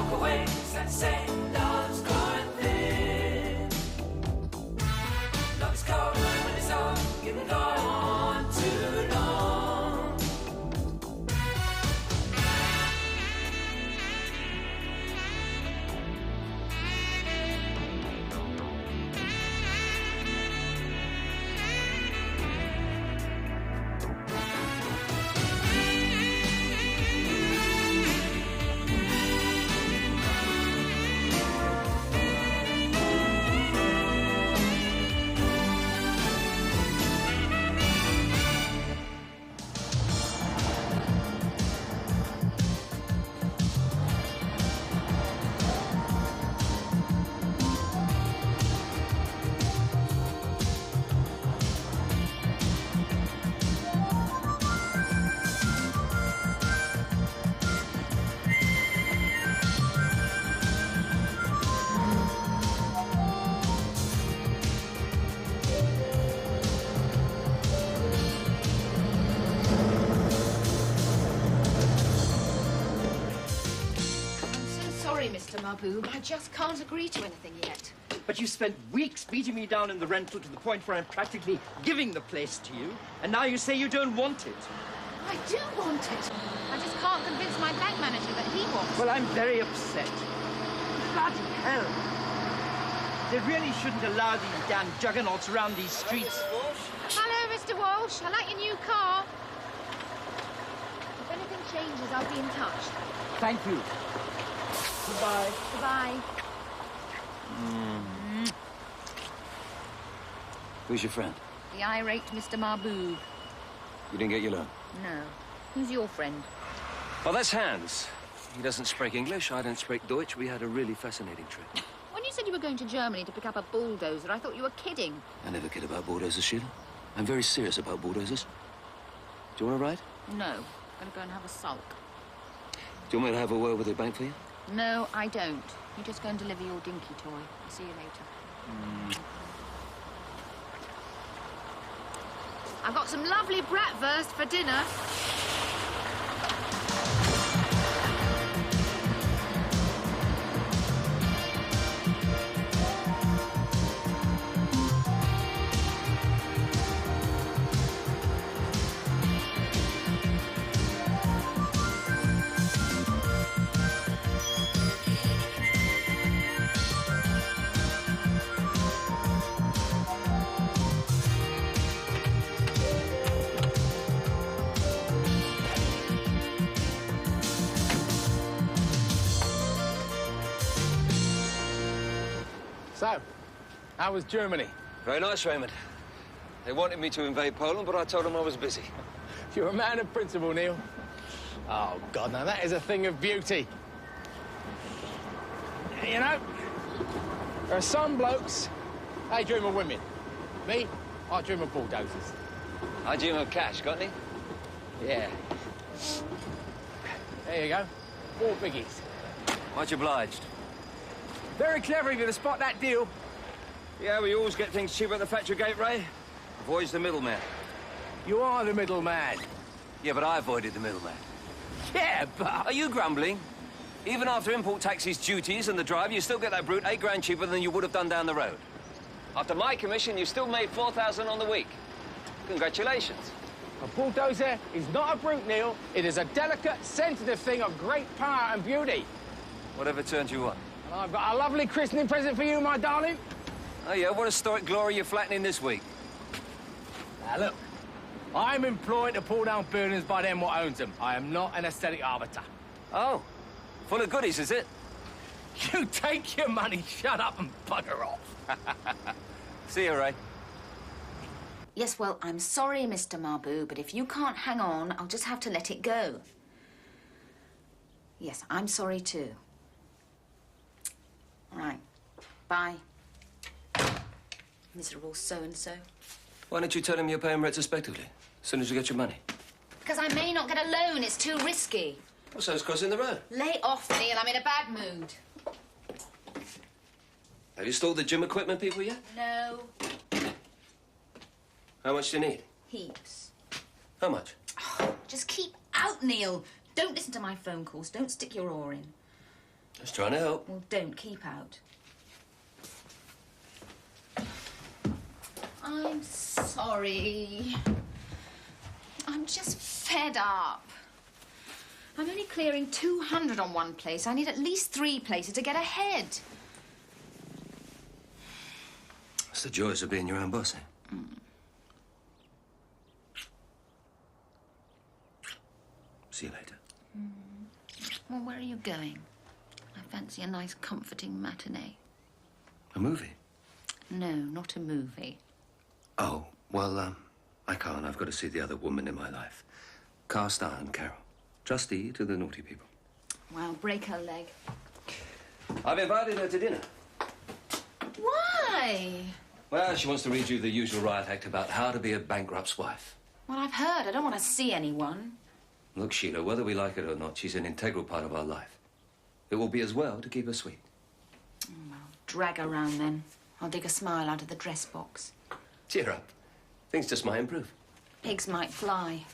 walk away, sad to say, love's growing thin. Love is cold when it's all you've been gone too long. Mr. Mahboob, I just can't agree to anything yet. But you spent weeks beating me down in the rental to the point where I'm practically giving the place to you, and now you say you don't want it. I do want it. I just can't convince my bank manager that he wants it. Well, I'm very upset. Bloody hell. They really shouldn't allow these damn juggernauts around these streets. Hello, Mr. Walsh. I like your new car. If anything changes, I'll be in touch. Thank you. Goodbye. Goodbye. Who's your friend? The irate Mr. Mahboob. You didn't get your loan? No. Who's your friend? Well, that's Hans. He doesn't speak English, I don't speak Deutsch. We had a really fascinating trip. When you said you were going to Germany to pick up a bulldozer, I thought you were kidding. I never kid about bulldozers, Sheila. I'm very serious about bulldozers. Do you want to ride? No. I'm going to go and have a sulk. Do you want me to have a word with the bank for you? No, I don't. You just go and deliver your dinky toy. I'll see you later. I've got some lovely bratwurst for dinner. So, how was Germany? Very nice, Raymond. They wanted me to invade Poland, but I told them I was busy. You're a man of principle, Neil. Oh, God, now that is a thing of beauty. You know, there are some blokes, they dream of women. Me, I dream of bulldozers. I dream of cash, got any? Yeah. There you go. 4 biggies. Much obliged. Very clever of you to spot that deal. Yeah, we always get things cheap at the factory gate, Ray. Avoids the middleman. You are the middleman. Yeah, but I avoided the middleman. Yeah, but... Are you grumbling? Even after import taxes, duties, and the drive, you still get that brute 8 grand cheaper than you would have done down the road. After my commission, you still made 4,000 on the week. Congratulations. A bulldozer is not a brute, Neil. It is a delicate, sensitive thing of great power and beauty. Whatever turned you on. And I've got a lovely christening present for you, my darling. Oh, yeah? What historic glory you're flattening this week? Now, look. I'm employed to pull down buildings by them what owns them. I am not an aesthetic arbiter. Oh. Full of goodies, is it? You take your money, shut up and bugger off. See you, Ray. Yes, well, I'm sorry, Mr. Mahboob, but if you can't hang on, I'll just have to let it go. Yes, I'm sorry too. All right. Bye. Miserable so-and-so. Why don't you tell him you're paying retrospectively, as soon as you get your money? Because I may not get a loan. It's too risky. Well, so's crossing the road. Lay off, Neil. I'm in a bad mood. Have you stalled the gym equipment people yet? No. How much do you need? Heaps. How much? Oh, just keep out, Neil. Don't listen to my phone calls. Don't stick your oar in. Just trying to help. Well, don't keep out. I'm sorry. I'm just fed up. I'm only clearing 200 on one place. I need at least 3 places to get ahead. It's the joys of being your own boss, eh? See you later. Well, where are you going? I fancy a nice, comforting matinee. A movie? No, not a movie. Oh, well, I can't. I've got to see the other woman in my life. Cast iron Carol. Trustee to the naughty people. Well, break her leg. I've invited her to dinner. Why? Well, she wants to read you the usual riot act about how to be a bankrupt's wife. Well, I've heard. I don't want to see anyone. Look, Sheila, whether we like it or not, she's an integral part of our life. It will be as well to keep her sweet. Well, drag her round then. I'll dig a smile out of the dress box. Cheer up. Things just might improve. Pigs might fly.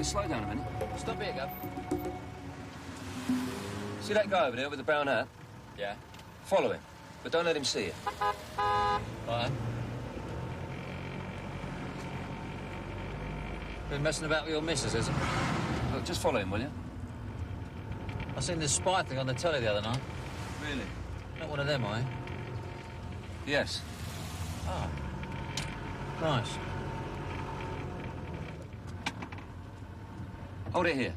Slow down a minute. Stop here, Gov. See that guy over there with the brown hat? Yeah. Follow him, but don't let him see you. Right. Been messing about with your missus, is it? Look, just follow him, will you? I seen this spy thing on the telly the other night. Really? Not one of them, are you? Yes. Oh. Nice. Hold it here.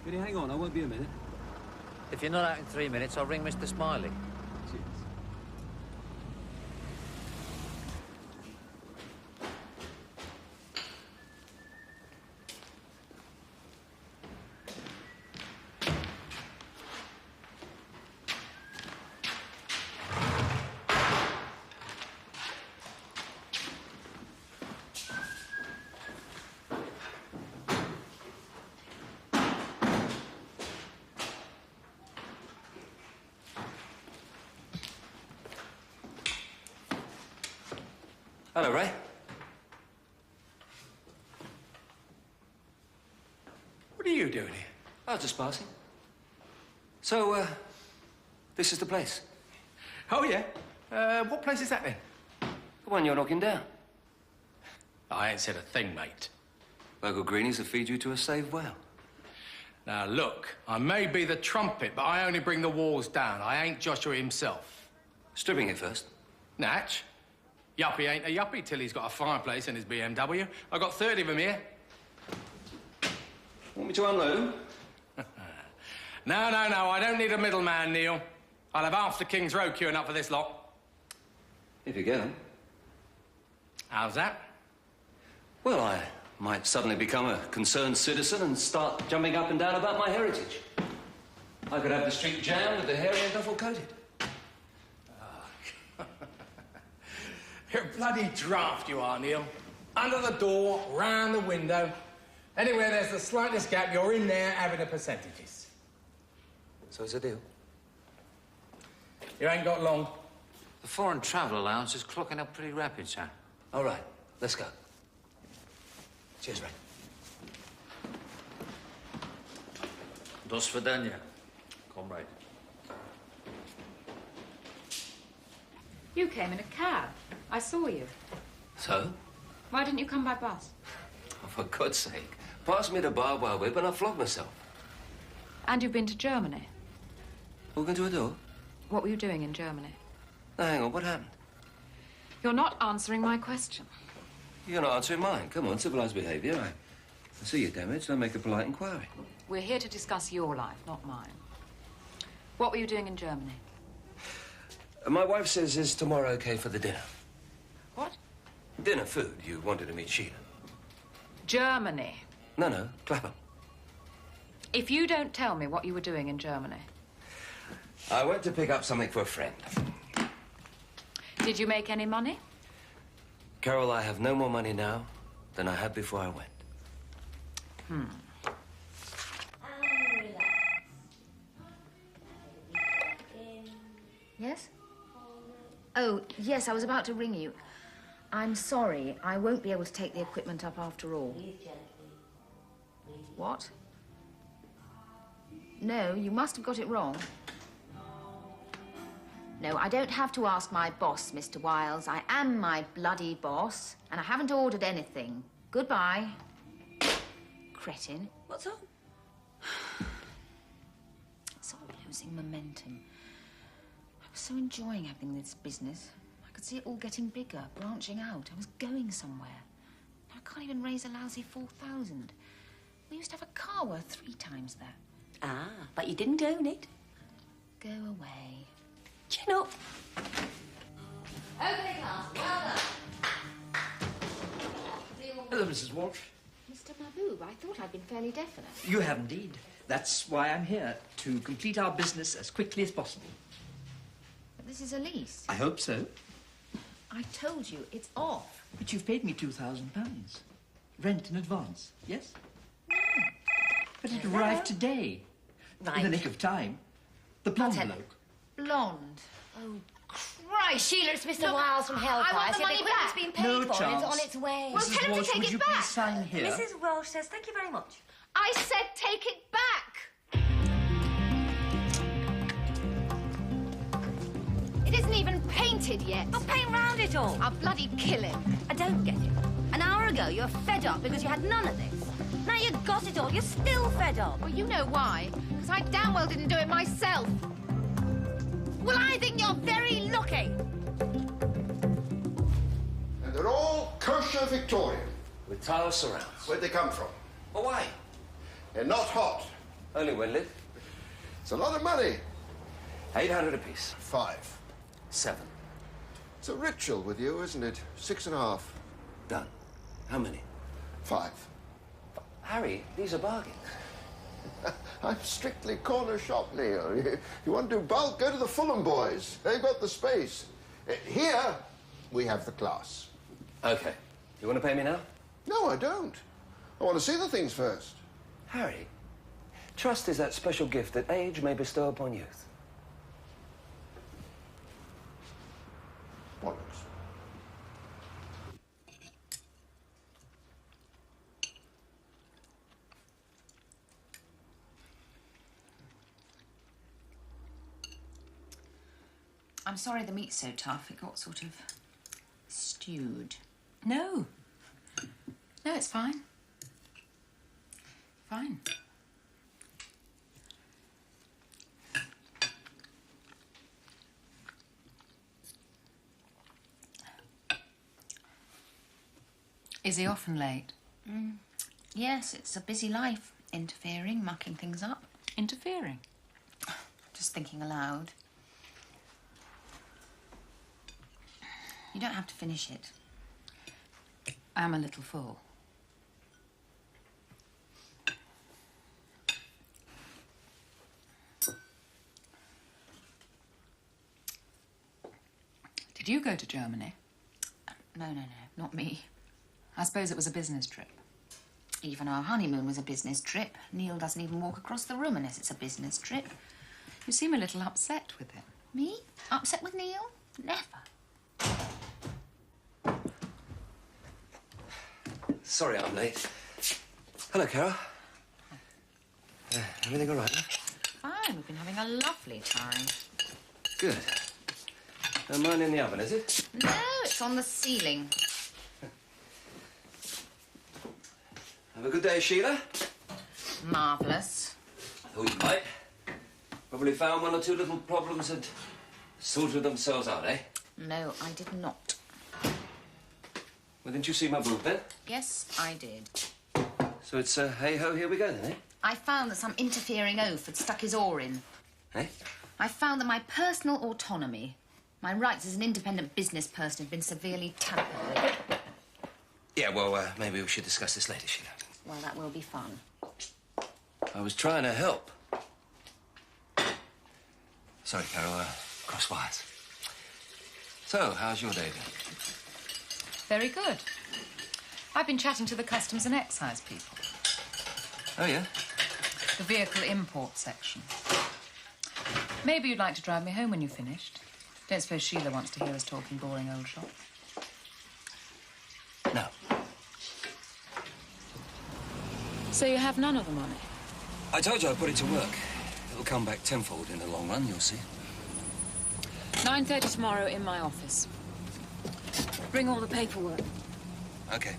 Can you hang on? I won't be a minute. If you're not out in 3 minutes, I'll ring Mr. Smiley. Cheers. Hello, Ray. What are you doing here? I was just passing. So, this is the place? Oh, yeah? What place is that then? The one you're knocking down. I ain't said a thing, mate. Local greenies will feed you to a saved whale. Now, look, I may be the trumpet, but I only bring the walls down. I ain't Joshua himself. Stripping it first. Natch? Yuppie ain't a yuppie till he's got a fireplace in his BMW. I got 30 of them here. Want me to unload them? No, I don't need a middleman, Neil. I'll have half the King's Road queuing up for this lot. If you get them. How's that? Well, I might suddenly become a concerned citizen and start jumping up and down about my heritage. I could have the street jammed with the hairy and duffel coated. You're a bloody draft, you are, Neil. Under the door, round the window. Anywhere there's the slightest gap, you're in there having the percentages. So it's a deal? You ain't got long. The foreign travel allowance is clocking up pretty rapid, sir. All right, let's go. Cheers, Ray. Do svidania, comrade. You came in a cab. I saw you. So? Why didn't you come by bus? Oh, for God's sake. Pass me the barbed wire whip and I'll flog myself. And you've been to Germany. Walking to a door? What were you doing in Germany? Now, hang on, what happened? You're not answering my question. You're not answering mine. Come on, civilized behaviour. I see you're damaged. I'll make a polite inquiry. We're here to discuss your life, not mine. What were you doing in Germany? My wife says, is tomorrow okay for the dinner? What? Dinner, food. You wanted to meet Sheila. Germany. No, Clapham. If you don't tell me what you were doing in Germany. I went to pick up something for a friend. Did you make any money? Carol, I have no more money now than I had before I went. Yes? Oh, yes, I was about to ring you. I'm sorry, I won't be able to take the equipment up after all. What? No, you must have got it wrong. No, I don't have to ask my boss, Mr. Wiles. I am my bloody boss, and I haven't ordered anything. Goodbye. Cretin. What's up? It's all losing momentum. I was so enjoying having this business. I could see it all getting bigger, branching out. I was going somewhere. Now I can't even raise a lousy 4,000. We used to have a car worth 3 times that. Ah, but you didn't own it. Go away. Chin up. Okay, class. Well done. Hello, Mrs. Walsh. Mr. Mahbub, I thought I'd been fairly definite. You have indeed. That's why I'm here, to complete our business as quickly as possible. But this is a lease. I hope so. I told you, it's off. But you've paid me £2,000. Rent in advance, yes? No. But it arrived today. Right. In the nick of time. The blonde tell- bloke. Blonde. Oh, Christ. Sheila, it's Mr. Look, Wiles from Hellfire. I want the So money equipment's back. been paid No for and it's chance. on its way. Well, tell him to Walsh, take would it you back. please sign here? Mrs. Welsh says thank you very much. I said take it back. It isn't even painted yet. I'll paint round it all. I'll bloody kill him. I don't get it. An hour ago, you were fed up because you had none of this. Now you got it all, you're still fed up. Well, you know why. Because I damn well didn't do it myself. Well, I think you're very lucky. And they're all kosher Victorian. With tile surrounds. Where'd they come from? Well, why? They're not hot. Only when lit. It's a lot of money. 800 apiece. 5. 7. It's a ritual with you, isn't it? 6.5. Done. How many? 5. Harry, these are bargains. I'm strictly corner shop, Neil. You want to do bulk, go to the Fulham boys. They've got the space. Here, we have the class. Okay. You want to pay me now? No, I don't. I want to see the things first. Harry, trust is that special gift that age may bestow upon youth. Bollocks. I'm sorry the meat's so tough. It got sort of stewed. No. No, it's fine. Fine. Is he often late? Yes, it's a busy life. Interfering, mucking things up. Interfering? Just thinking aloud. You don't have to finish it. I'm a little full. Did you go to Germany? No, not me. I suppose it was a business trip. Even our honeymoon was a business trip. Neil doesn't even walk across the room unless it's a business trip. You seem a little upset with him. Me? Upset with Neil? Never. Sorry I'm late. Hello, Carol. Everything all right? Fine, we've been having a lovely time. Good. Mine in the oven, is it? No, it's on the ceiling. Have a good day, Sheila. Marvellous. I thought you might. Probably found one or two little problems had sorted themselves out, eh? No, I did not. Well, didn't you see my boot then? Yes, I did. So it's hey-ho, here we go then, eh? I found that some interfering oaf had stuck his oar in. Eh? I found that my personal autonomy, my rights as an independent business person, had been severely tampered with. Yeah, well, maybe we should discuss this later, Sheila. Well, that will be fun. I was trying to help. Sorry, Carol, cross wires. So, how's your day then? Very good. I've been chatting to the customs and excise people. Oh, yeah? The vehicle import section. Maybe you'd like to drive me home when you've finished. Don't suppose Sheila wants to hear us talking boring old shop. No. So you have none of the money? I told you I'd put it to work. It'll come back tenfold in the long run, you'll see. 9:30 tomorrow in my office. Bring all the paperwork. Okay.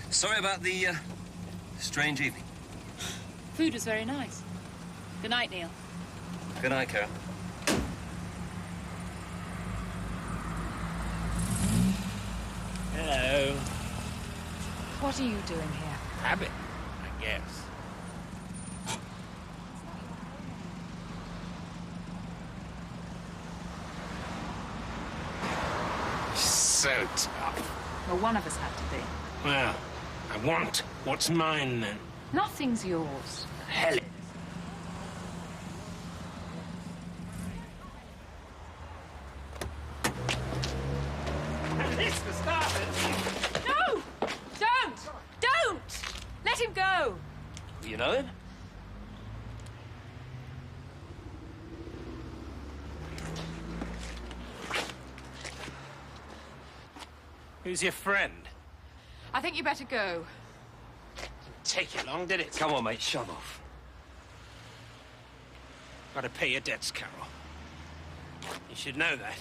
Sorry about the, strange evening. Food was very nice. Good night, Neil. Good night, Carol. Hello. What are you doing here? Habit, I guess. So tough. Well, one of us had to be. Well, I want what's mine then. Nothing's yours. Hell it. And this for starters. No! Don't! Don't! Let him go! You know him? Who's your friend? I think you better go. Take you long, did it? Come on, mate, shove off. Gotta pay your debts, Carol. You should know that.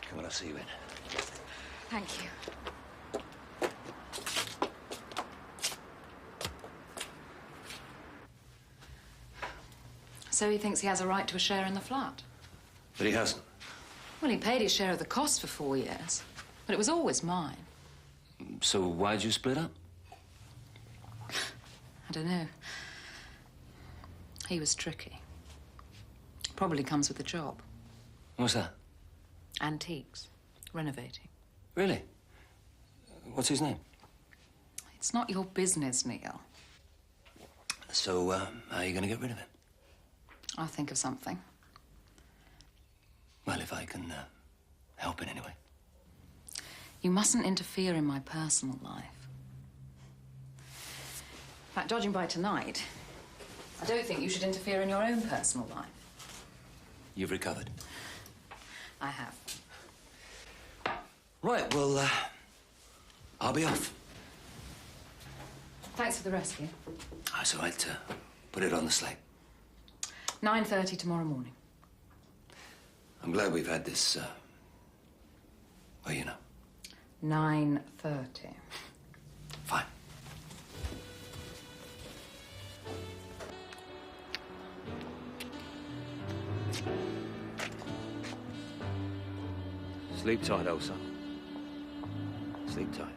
Come on, I'll see you in. Thank you. So he thinks he has a right to a share in the flat? But he hasn't. Well, he paid his share of the cost for 4 years, but it was always mine. So why'd you split up? I don't know. He was tricky. Probably comes with the job. What's that? Antiques. Renovating. Really? What's his name? It's not your business, Neil. So, how are you going to get rid of him? I'll think of something. Well, if I can help in any way. You mustn't interfere in my personal life. In fact, judging by tonight, I don't think you should interfere in your own personal life. You've recovered. I have. Right, well, I'll be off. Thanks for the rescue. That's all right. Put it on the slate. 9:30 tomorrow morning. I'm glad we've had this, well, you know. 9:30. Fine. Sleep tight, old son. Sleep tight.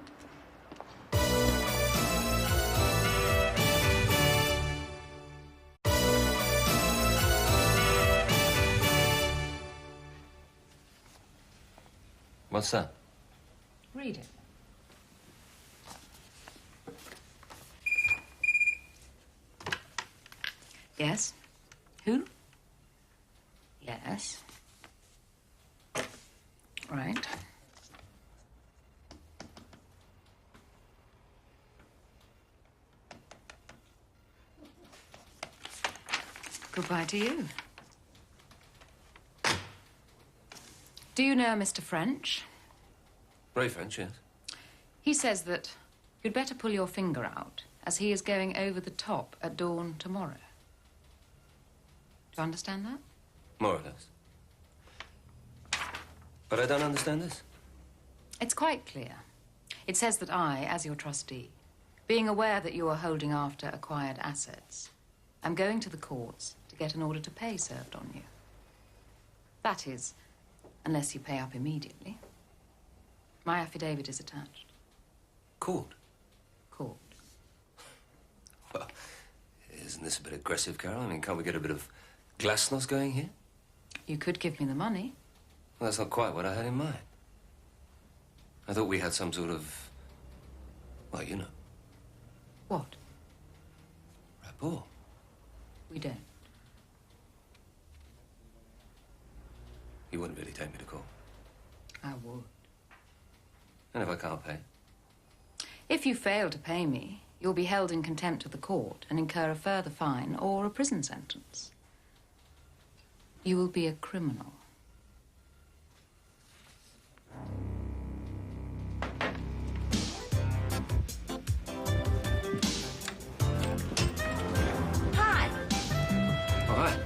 What's that? Read it. Yes? Who? Yes. Right. Goodbye to you. Do you know Mr. French? Ray French, yes. He says that you'd better pull your finger out, as he is going over the top at dawn tomorrow. Do you understand that? More or less. But I don't understand this. It's quite clear. It says that I, as your trustee, being aware that you are holding after acquired assets, am going to the courts to get an order to pay served on you. That is, unless you pay up immediately. My affidavit is attached. Court? Court. Well, isn't this a bit aggressive, Carol? I mean, can't we get a bit of glasnost going here? You could give me the money. Well, that's not quite what I had in mind. I thought we had some sort of... well, you know. What? Rapport. We don't. You wouldn't really take me to court. I would. And if I can't pay? If you fail to pay me, you'll be held in contempt of the court and incur a further fine or a prison sentence. You will be a criminal. Hi. All right.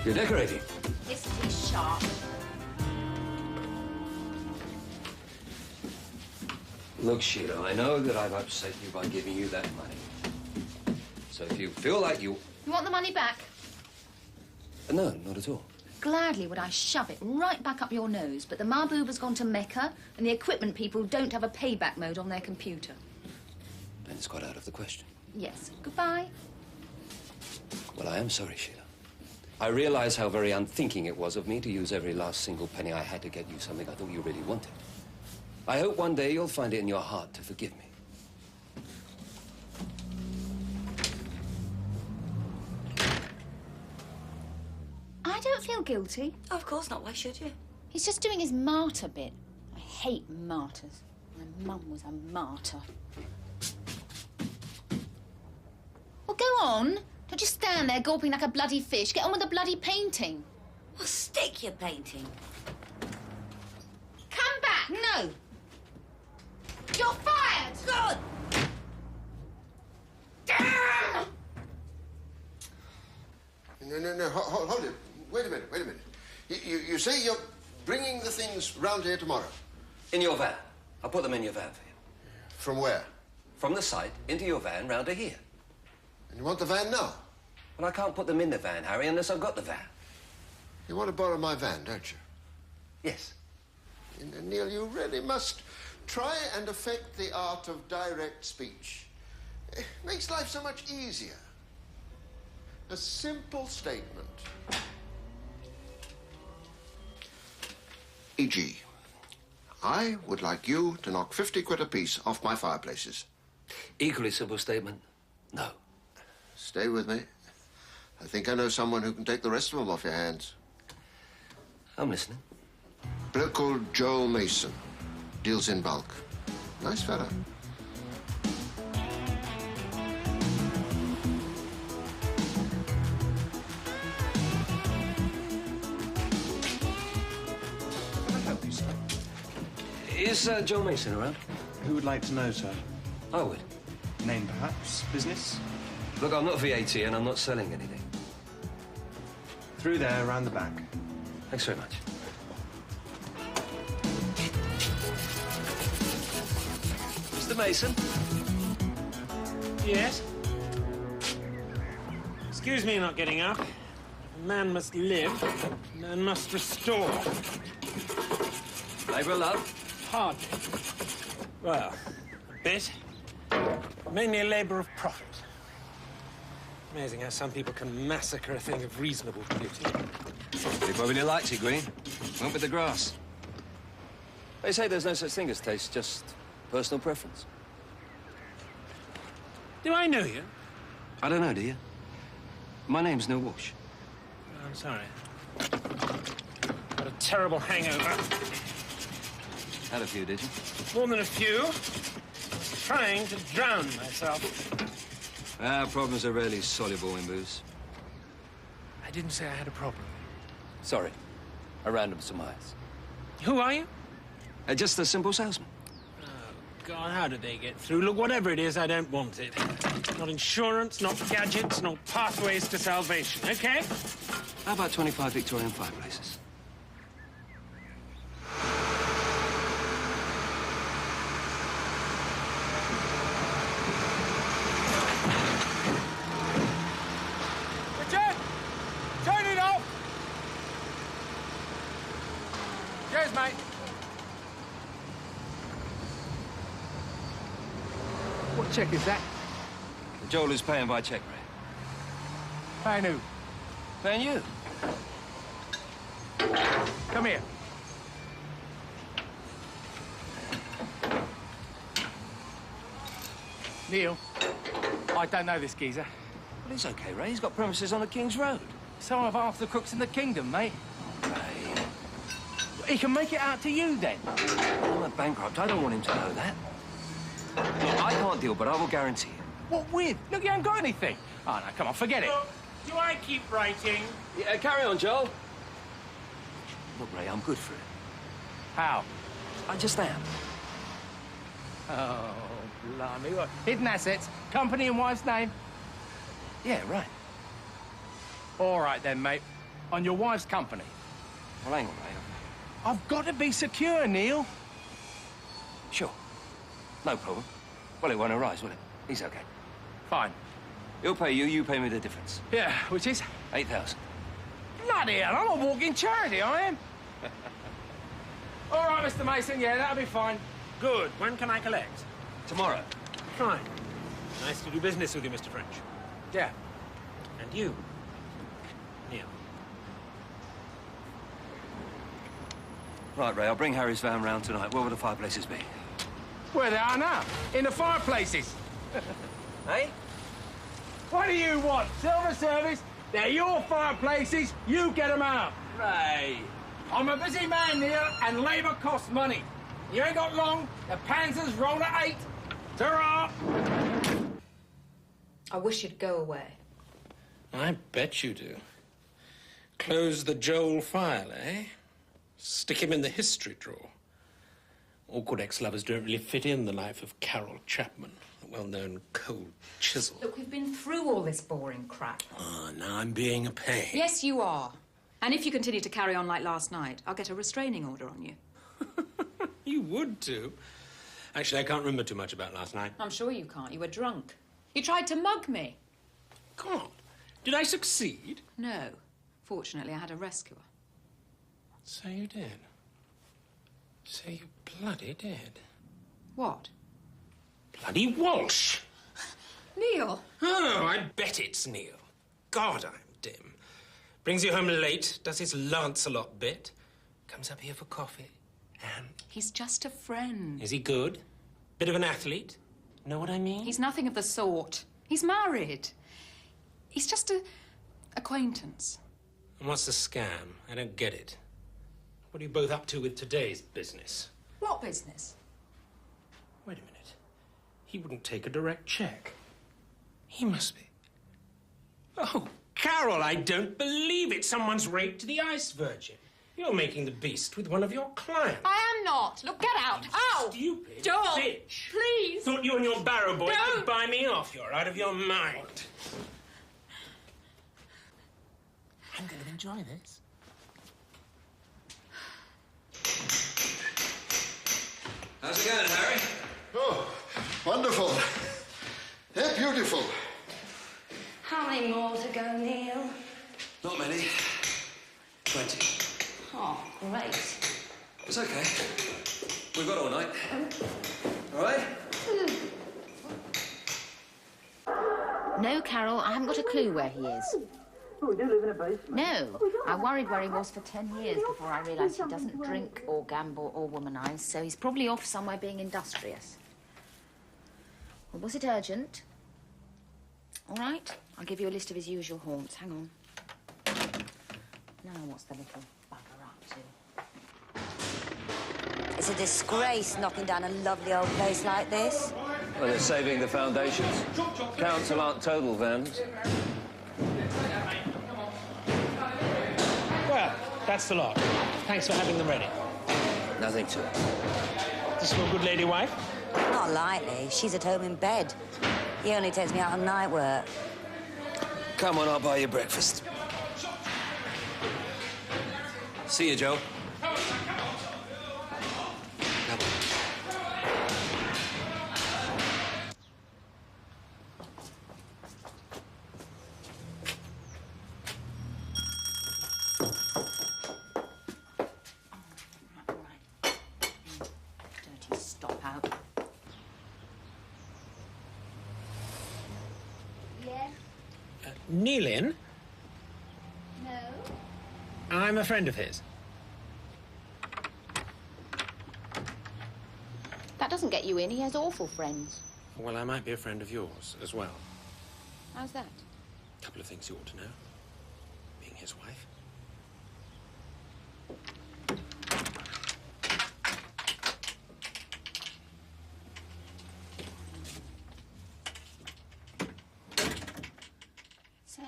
You're decorating. Isn't he sharp? Look, Sheila, I know that I've upset you by giving you that money. So if you feel like you... You want the money back? No, not at all. Gladly would I shove it right back up your nose, but the Mahbub has gone to Mecca, and the equipment people don't have a payback mode on their computer. Then it's quite out of the question. Yes. Goodbye. Well, I am sorry, Sheila. I realize how very unthinking it was of me to use every last single penny I had to get you something I thought you really wanted. I hope one day you'll find it in your heart to forgive me. I don't feel guilty. Oh, of course not. Why should you? He's just doing his martyr bit. I hate martyrs. My mum was a martyr. Well, go on. Don't just stand there gulping like a bloody fish. Get on with the bloody painting. Well, stick your painting. Come back! No! You're fired! Good! Damn! No, hold it. Wait a minute. You say you're bringing the things round here tomorrow? In your van. I'll put them in your van for you. From where? From the site, into your van, round to here. And you want the van now? Well, I can't put them in the van, Harry, unless I've got the van. You want to borrow my van, don't you? Yes. Neil, you really must try and affect the art of direct speech. It makes life so much easier. A simple statement. E.g., I would like you to knock 50 quid apiece off my fireplaces. Equally simple statement, no. Stay with me. I think I know someone who can take the rest of them off your hands. I'm listening. A bloke called Joel Mason. Deals in bulk. Nice fella. Is Joel Mason around? Who would like to know, sir? I would. Name, perhaps? Business? Look, I'm not VAT and I'm not selling anything. Through there, around the back. Thanks very much. Mr. Mason? Yes? Excuse me not getting up. A man must live. A man must restore. Labour of love? Hardly. Well, a bit. Mainly a labour of profit. Amazing how some people can massacre a thing of reasonable beauty. He probably likes it, Green. Went with the grass. They say there's no such thing as taste, just personal preference. Do I know you? I don't know, do you? My name's Neil Walsh. I'm sorry. Got a terrible hangover. Had a few, did you? More than a few. I was trying to drown myself. Problems are rarely soluble in booze. I didn't say I had a problem. Sorry. A random surmise. Who are you? Just a simple salesman. Oh, God, how did they get through? Look, whatever it is, I don't want it. Not insurance, not gadgets, not pathways to salvation, okay? How about 25 Victorian fireplaces? Richard! Turn it off! Cheers, mate. What check is that? Joel is paying by check, Ray. Paying who? Paying you. Come here. Neil, I don't know this geezer. Well, he's okay, Ray. He's got premises on the King's Road. So have half the cooks in the kingdom, mate. Ray. He can make it out to you, then. I'm a bankrupt. I don't want him to know that. Look, I can't deal, but I will guarantee it. What with? Look, you haven't got anything. Oh, no, come on, forget it. Look, do I keep writing? Yeah, carry on, Joel. Look, Ray, I'm good for it. How? I just am. Oh, blimey. What? Hidden assets, company and wife's name. Yeah, right. All right, then, mate. On your wife's company. Well, hang on, Ray. I've got to be secure, Neil. Sure. No problem. Well, it won't arise, will it? He's okay. Fine. He'll pay you, you pay me the difference. Yeah, which is? 8,000. Bloody hell, I'm a walking charity, I am. All right, Mr. Mason, yeah, that'll be fine. Good. When can I collect? Tomorrow. Fine. Nice to do business with you, Mr. French. Yeah. And you, Neil. Right, Ray, I'll bring Harry's van round tonight. Where will the fireplaces be? Where they are now, in the fireplaces. Hey? What do you want? Silver service? They're your fireplaces. You get them out. Ray. I'm a busy man, Neil, and labour costs money. You ain't got long. The Panzers roll at 8. Ta-ra! I wish you'd go away. I bet you do. Close the Joel file, eh? Stick him in the history drawer. Awkward ex-lovers don't really fit in the life of Carol Chapman, a well-known cold chisel. Look, we've been through all this boring crap. Oh, now I'm being a pain. Yes, you are. And if you continue to carry on like last night, I'll get a restraining order on you. You would, too. Actually, I can't remember too much about last night. I'm sure you can't. You were drunk. You tried to mug me. God, did I succeed? No. Fortunately, I had a rescuer. So you did. So you bloody did. What? Bloody Walsh! Neil! Oh, I bet it's Neil. God, I'm dim. Brings you home late, does his Lancelot bit, comes up here for coffee, and... He's just a friend. Is he good? Bit of an athlete? Know what I mean? He's nothing of the sort. He's married. He's just a acquaintance. And what's the scam? I don't get it. What are you both up to with today's business? What business? Wait a minute. He wouldn't take a direct check. He must be... Oh, Carol, I don't believe it. Someone's raped the Ice Virgin. You're making the beast with one of your clients. I am not. Look, get out. Ow! Stupid Joel, bitch. please. Thought you and your barrow boy Don't. could buy me off. You're out of your mind. I'm going to enjoy this. How's it going, Harry? Oh, wonderful. They're beautiful. How many more to go, Neil? Not many. 20. Oh, great. It's okay. We've got all night. All right? No, Carol, I haven't got a clue where he is. Oh, we do live in a basement. No. I worried where he was for 10 years before I realised he doesn't drink or gamble or womanize, so he's probably off somewhere being industrious. Well, was it urgent? All right? I'll give you a list of his usual haunts. Hang on. Now, what's the little bugger up to? It's a disgrace knocking down a lovely old place like this. Well, they're saving the foundations. Council aren't total vandals. Well, that's the lot. Thanks for having them ready. Nothing to it. This your good lady wife? Not likely. She's at home in bed. He only takes me out on night work. Come on, I'll buy you breakfast. See you, Joe. Come on. Dirty stop out. Yes? Neil in? No? I'm a friend of his. That doesn't get you in. He has awful friends. Well, I might be a friend of yours as well. How's that? A couple of things you ought to know. Being his wife. So,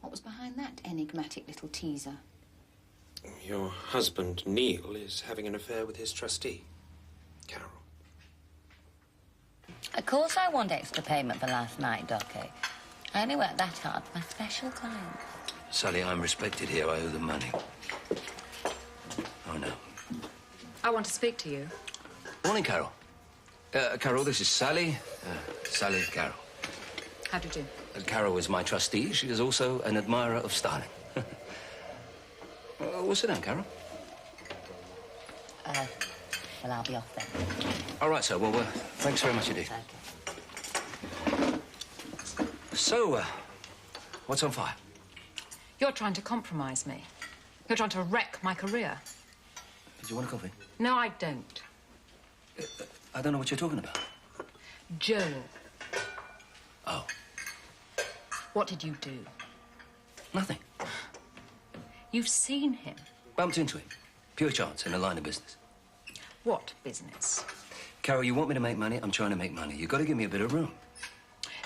what was behind that enigmatic little teaser? Your husband, Neil, is having an affair with his trustee, Carol. Of course I want extra payment for last night, Docky. I only work that hard for my special clients. Sally, I'm respected here. I owe them money. Oh, no. I want to speak to you. Morning, Carol. Carol, this is Sally. Sally Carol. How do you do? Carol is my trustee. She is also an admirer of Starling. Well, sit down, Carol. Well, I'll be off then. All right, sir. Well, thanks very much indeed. Okay. So, what's on fire? You're trying to compromise me. You're trying to wreck my career. Do you want a coffee? No, I don't. I don't know what you're talking about. Joel. Oh. What did you do? Nothing. You've seen him. Bumped into him. Pure chance in a line of business. What business? Carol, you want me to make money? I'm trying to make money. You've got to give me a bit of room.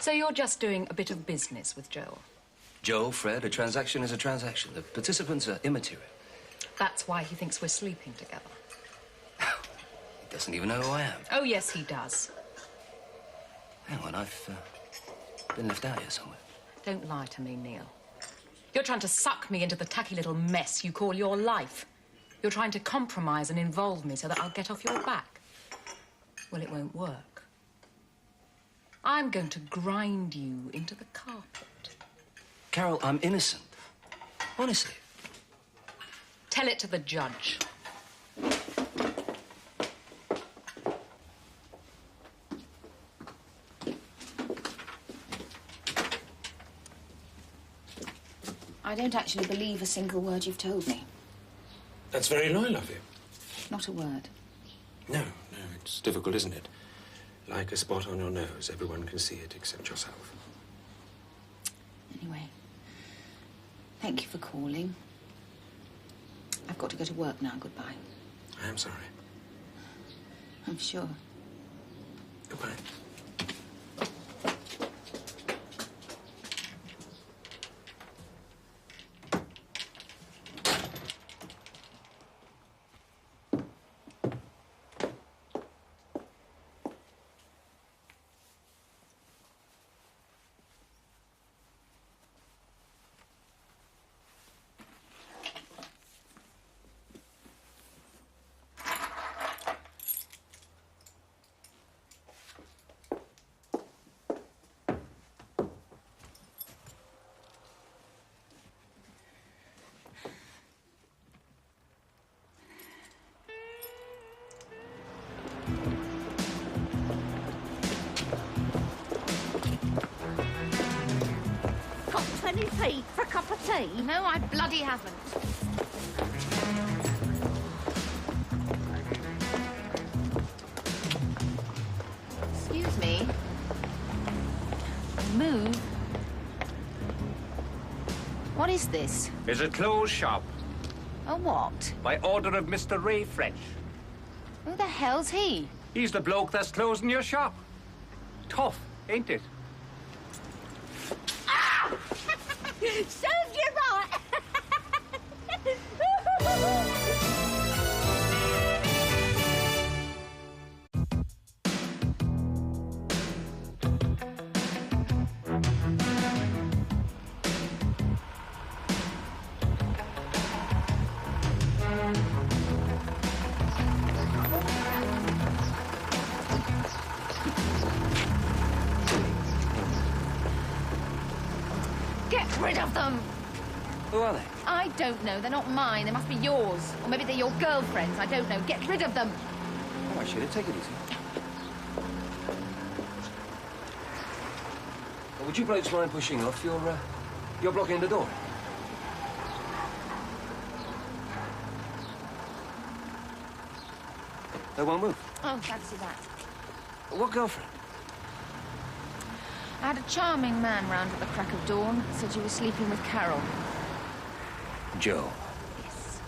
So you're just doing a bit of business with Joel? Joe, Fred, a transaction is a transaction. The participants are immaterial. That's why he thinks we're sleeping together. He doesn't even know who I am. Oh, yes, he does. Hang on, I've been left out here somewhere. Don't lie to me, Neil. You're trying to suck me into the tacky little mess you call your life. You're trying to compromise and involve me so that I'll get off your back. Well, it won't work. I'm going to grind you into the carpet. Carol, I'm innocent. Honestly. Tell it to the judge. I don't actually believe a single word you've told me. That's very loyal of you. Not a word. No, it's difficult, isn't it? Like a spot on your nose, everyone can see it except yourself. Anyway, thank you for calling. I've got to go to work now. Goodbye. I am sorry. I'm sure. Goodbye. Got 20p for a cup of tea? No, I bloody haven't. Excuse me. Move. What is this? It's a clothes shop. A what? By order of Mr. Ray French. Who the hell's he? He's the bloke that's closing your shop. Tough, ain't it? Serves you right. Get rid of them! Who are they? I don't know. They're not mine. They must be yours. Or maybe they're your girlfriends. I don't know. Get rid of them. All right, Sheila, take it easy. Well, would you blokes mind pushing off? You're blocking the door. They won't move. Oh, glad to see that. What girlfriend? I had a charming man round at the crack of dawn. Said you were sleeping with Carol. Joe. Yes.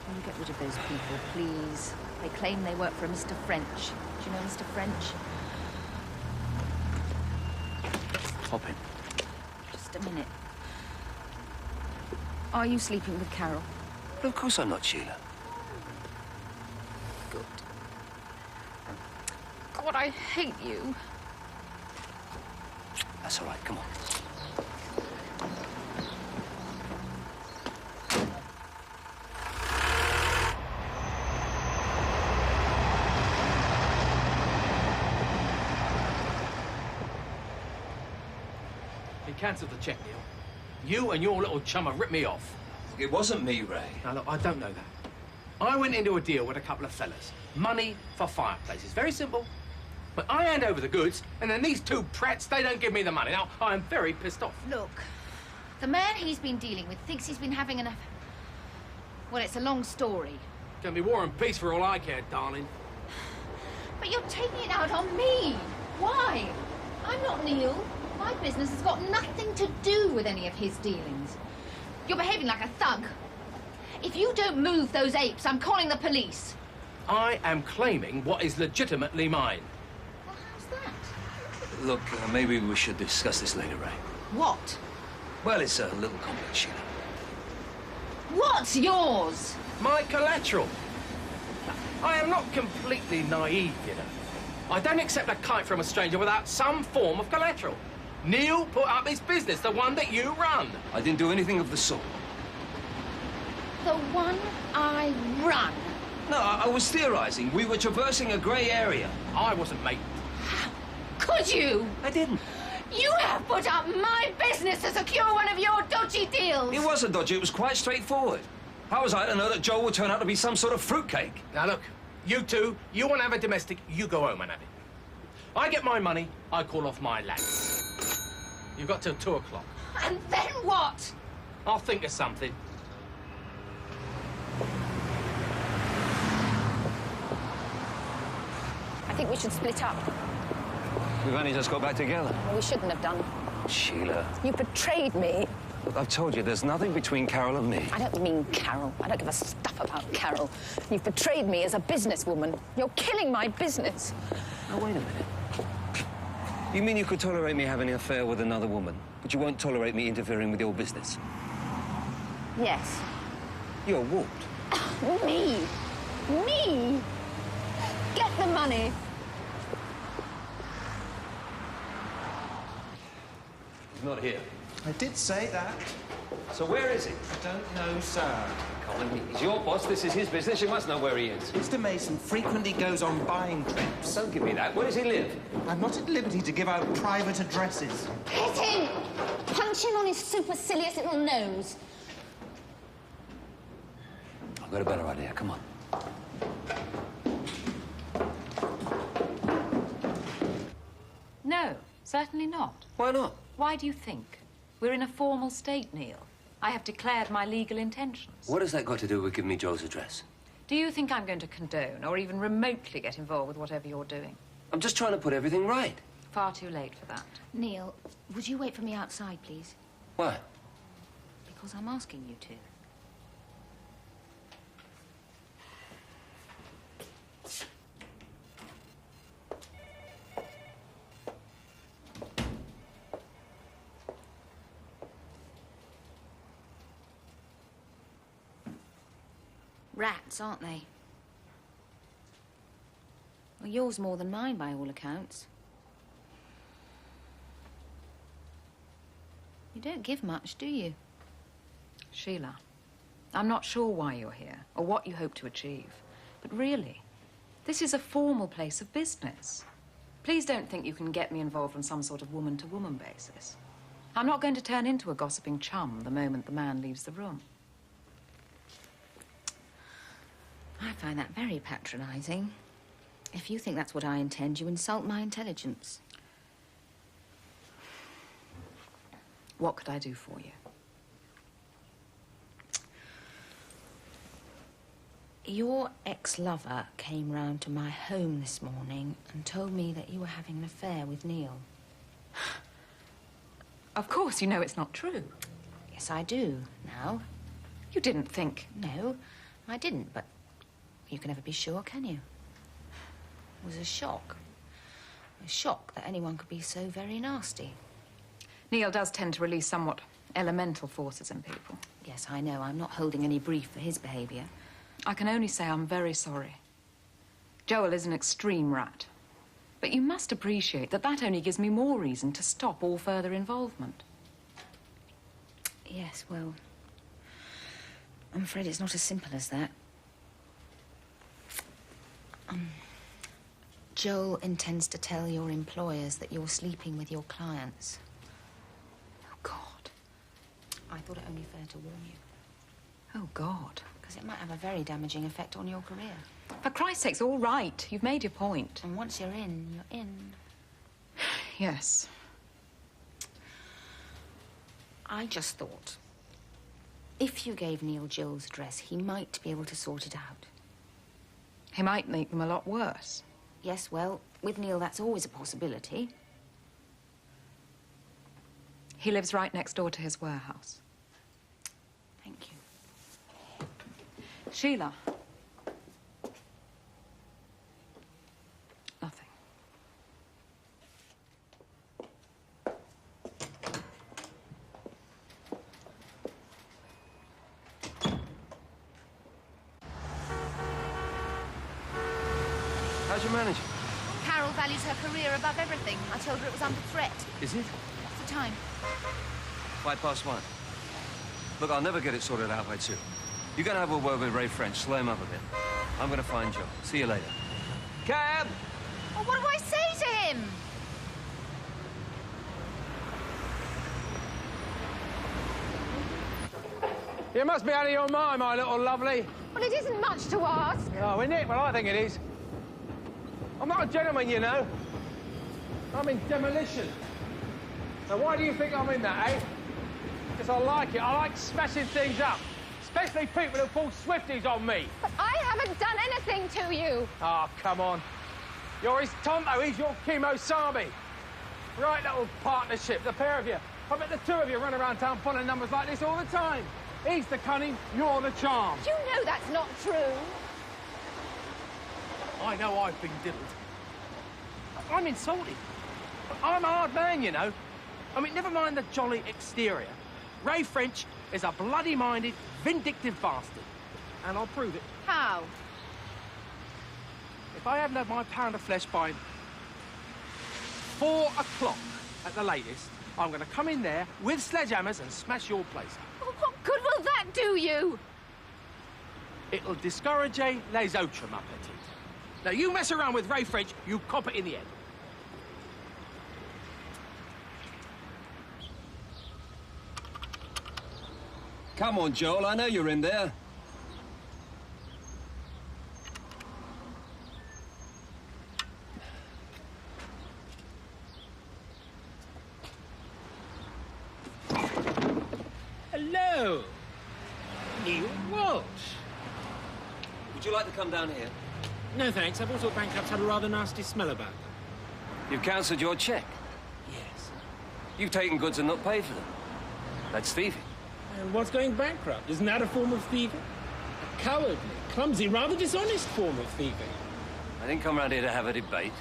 Will you get rid of those people, please? They claim they work for a Mr. French. Do you know Mr. French? Hop in. Just a minute. Are you sleeping with Carol? Well, of course I'm not, Sheila. Good. God, I hate you. That's all right, come on. He cancelled the check, Neil. You and your little chum have ripped me off. It wasn't me, Ray. Now, look, I don't know that. I went into a deal with a couple of fellas. Money for fireplaces. Very simple. But I hand over the goods, and then these two prats, they don't give me the money. Now, I'm very pissed off. Look, the man he's been dealing with thinks he's been having enough... Well, it's a long story. Gonna be war and peace for all I care, darling. But you're taking it out on me. Why? I'm not Neil. My business has got nothing to do with any of his dealings. You're behaving like a thug. If you don't move those apes, I'm calling the police. I am claiming what is legitimately mine. Well, how's that? Look, maybe we should discuss this later, Ray. What? Well, it's a little complex, Sheila. What's yours? My collateral. I am not completely naive, you know. I don't accept a kite from a stranger without some form of collateral. Neil put up his business, the one that you run. I didn't do anything of the sort. The one I run. No, I was theorizing. We were traversing a grey area. I wasn't, mate. Could you? I didn't. You have put up my business to secure one of your dodgy deals. It wasn't dodgy. It was quite straightforward. How was I to know that Joel would turn out to be some sort of fruitcake? Now, look, you two, you want to have a domestic, you go home and have it. I get my money, I call off my lads. You've got till 2 o'clock. And then what? I'll think of something. I think we should split up. We've only just got back together. Well, we shouldn't have done. Sheila. You betrayed me. Look, I've told you, there's nothing between Carol and me. I don't mean Carol. I don't give a stuff about Carol. You've betrayed me as a businesswoman. You're killing my business. Now, wait a minute. You mean you could tolerate me having an affair with another woman, but you won't tolerate me interfering with your business? Yes. You're warped. Me? Me? Get the money. He's not here. I did say that. So where is he? I don't know, sir. Colin, he's your boss. This is his business. You must know where he is. Mr. Mason frequently goes on buying trips. Don't give me that. Where does he live? I'm not at liberty to give out private addresses. Hit him! Punch him on his supercilious little nose. I've got a better idea. Come on. No, certainly not. Why not? Why do you think? We're in a formal state, Neil. I have declared my legal intentions. What has that got to do with giving me Joe's address? Do you think I'm going to condone or even remotely get involved with whatever you're doing? I'm just trying to put everything right. Far too late for that. Neil, would you wait for me outside, please? Why? because I'm asking you to. Rats, aren't they? Well, yours more than mine, by all accounts. You don't give much, do you? Sheila, I'm not sure why you're here or what you hope to achieve. But really, this is a formal place of business. Please don't think you can get me involved on some sort of woman-to-woman basis. I'm not going to turn into a gossiping chum the moment the man leaves the room. I find that very patronising. If you think that's what I intend, you insult my intelligence. What could I do for you? Your ex-lover came round to my home this morning and told me that you were having an affair with Neil. Of course, you know it's not true. Yes, I do, now. You didn't think... No, I didn't, but you can never be sure, can you? It was a shock. A shock that anyone could be so very nasty. Neil does tend to release somewhat elemental forces in people. Yes, I know. I'm not holding any brief for his behaviour. I can only say I'm very sorry. Joel is an extreme rat. But you must appreciate that that only gives me more reason to stop all further involvement. Yes, well, I'm afraid it's not as simple as that. Joel intends to tell your employers that you're sleeping with your clients. Oh, God. I thought it only fair to warn you. Oh, God. Because it might have a very damaging effect on your career. For Christ's sake, all right. You've made your point. And once you're in, you're in. Yes. I just thought, if you gave Neil Jill's address, he might be able to sort it out. He might make them a lot worse. Yes, well, with Neil, that's always a possibility. He lives right next door to his warehouse. Thank you. Sheila. Nothing. How's your manager? Carol values her career above everything. I told her it was under threat. Is it? What's the time? 1:05. Look, I'll never get it sorted out by 2. You're gonna have a word with Ray French, slow him up a bit. I'm gonna find Joe. See you later. Cab! Well, what do I say to him? You must be out of your mind, my little lovely. Well, it isn't much to ask. Oh, isn't it? Well, I think it is. I'm not a gentleman, you know. I'm in demolition. Now, why do you think I'm in that, eh? Because I like it. I like smashing things up. Especially people who pull Swifties on me. But I haven't done anything to you. Oh, come on. You're his Tonto, he's your Kimosabe. Right little partnership, the pair of you. I bet the two of you run around town pulling numbers like this all the time. He's the cunning, you're the charm. You know that's not true. I know I've been diddled. I'm insulted. I'm a hard man, you know. I mean, never mind the jolly exterior. Ray French is a bloody-minded, vindictive bastard. And I'll prove it. How? If I haven't had my pound of flesh by 4 o'clock at the latest, I'm going to come in there with sledgehammers and smash your place up. Well, what good will that do you? It'll discourage les autres, ma petite. Now, you mess around with Ray French, you cop it in the end. Come on, Joel, I know you're in there. Hello. Neil Walsh. Would you like to come down here? No, thanks. I've also bankrupts had a rather nasty smell about them. You've cancelled your cheque? Yes. You've taken goods and not paid for them. That's thieving. And what's going bankrupt? Isn't that a form of thieving? A cowardly, clumsy, rather dishonest form of thieving. I didn't come round here to have a debate.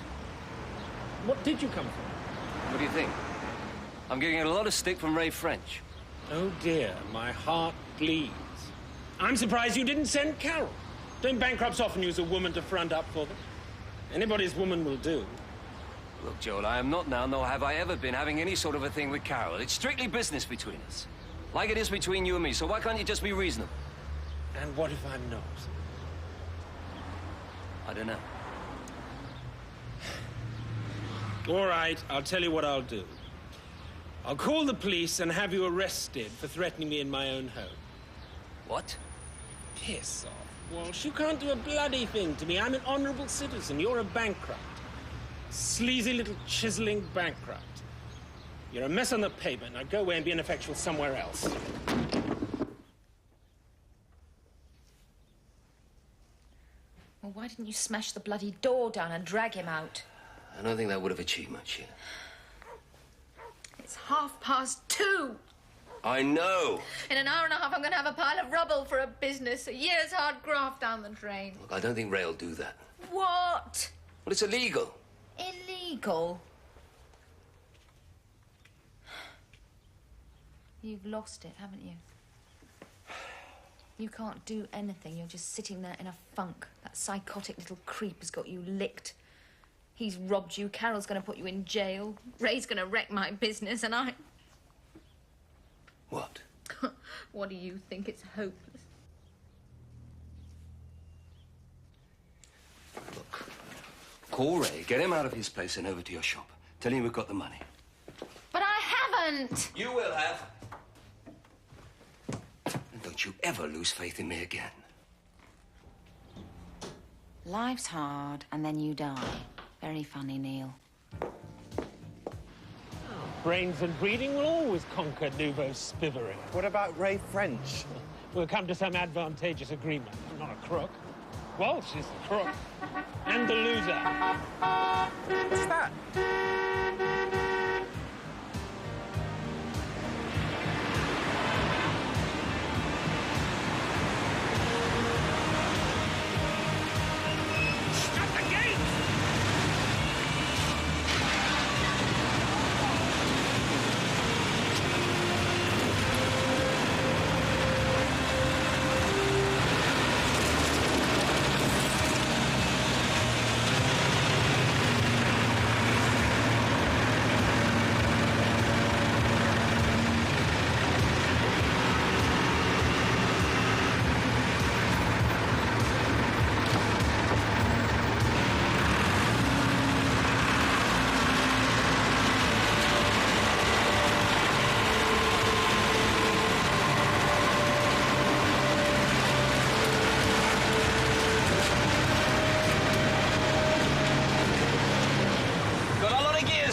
What did you come for? What do you think? I'm getting a lot of stick from Ray French. Oh dear, my heart bleeds. I'm surprised you didn't send Carol. Don't bankrupts often use a woman to front up for them? Anybody's woman will do. Look, Joel, I am not now, nor have I ever been, having any sort of a thing with Carol. It's strictly business between us. Like it is between you and me, so why can't you just be reasonable? And what if I'm not? I don't know. All right, I'll tell you what I'll do. I'll call the police and have you arrested for threatening me in my own home. What? Piss off, Walsh. You can't do a bloody thing to me. I'm an honorable citizen. You're a bankrupt. Sleazy little chiseling bankrupt. You're a mess on the pavement. Now go away and be ineffectual somewhere else. Well, why didn't you smash the bloody door down and drag him out? I don't think that would have achieved much, Sheila. It's 2:30. I know. In an hour and a half, I'm going to have a pile of rubble for a business. A year's hard graft down the drain. Look, I don't think Ray will do that. What? Well, it's illegal. Illegal? You've lost it, haven't you? You can't do anything. You're just sitting there in a funk. That psychotic little creep has got you licked. He's robbed you. Carol's going to put you in jail. Ray's going to wreck my business, and I... What? What do you think? It's hopeless. Look, call Ray, get him out of his place and over to your shop. Tell him we've got the money. But I haven't. You will have. And don't you ever lose faith in me again. Life's hard, and then you die. Very funny, Neil. Brains and breeding will always conquer nouveau spivery. What about Ray French? We'll come to some advantageous agreement. I'm not a crook. Walsh is the crook. And the loser. What's that?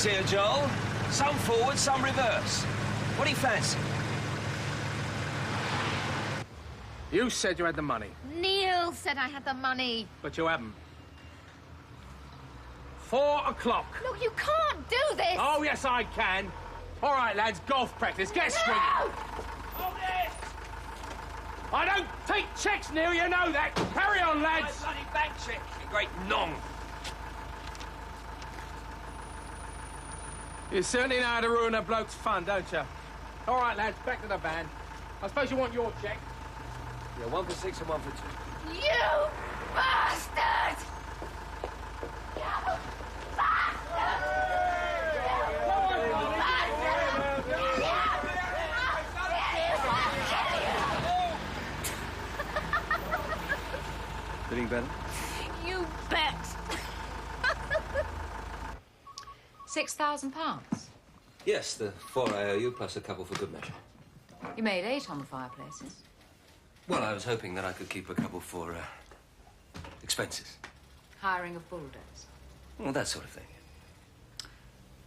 Here, Joel. Some forward, some reverse. What do you fancy? You said you had the money, Neil said I had the money. but you haven't. 4 o'clock. Look, you can't do this. Oh, yes, I can. All right, lads, golf practice. Get straight. No! Hold it! I don't take checks, Neil, you know that. Carry on, lads. My bloody bank check, you great nong. You certainly know how to ruin a bloke's fun, don't you? All right, lads, back to the van. I suppose you want your check. Yeah, 1 for 6 and 1 for 2. You bastard! You bastard! Feeling better? You bet. £6,000. Yes, the 4 I owe you, plus a couple for good measure. You made 8 on the fireplaces. Well, I was hoping that I could keep a couple for, expenses. Hiring of bulldozers. Well, that sort of thing.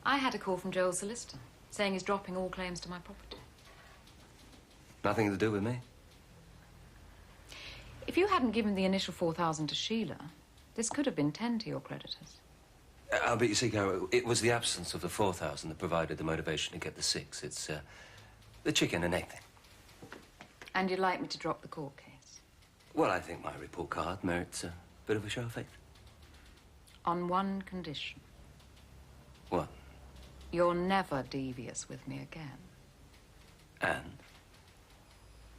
I had a call from Joel's solicitor, saying he's dropping all claims to my property. Nothing to do with me. If you hadn't given the initial 4,000 to Sheila, this could have been 10 to your creditors. But you see, Carol, it was the absence of the 4,000 that provided the motivation to get the 6. It's, the chicken and egg thing. And you'd like me to drop the court case? Well, I think my report card merits a bit of a show of faith. On one condition. What? You're never devious with me again. And?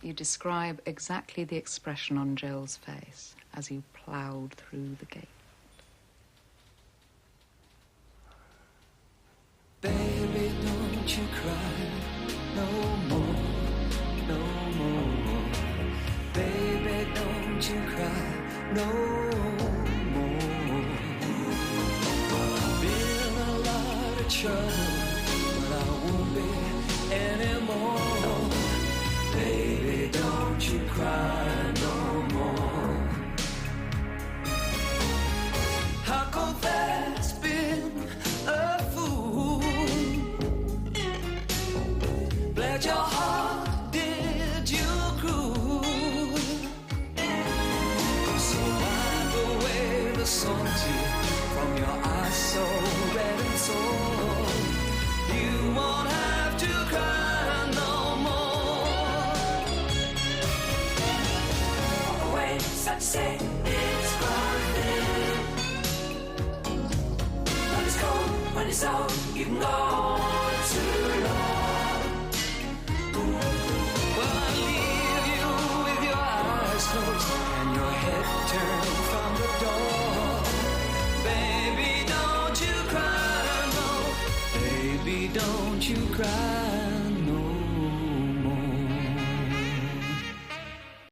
You describe exactly the expression on Joel's face as you ploughed through the gate. Baby, don't you cry no more, no more. Baby, don't you cry no more. I've been in a lot of trouble, but I won't be anymore. Baby, don't you cry no more. How confess been a fool. Bled your heart, did you cruel? So wipe away the sun tear from your eyes so red and sore. You won't have to cry no more. Wait, such say it's worth it. When it's cold, when it's old, you can go too long. Well, I leave you with your eyes closed and your head turned from the door. Baby, don't you cry, no. Baby, don't you cry.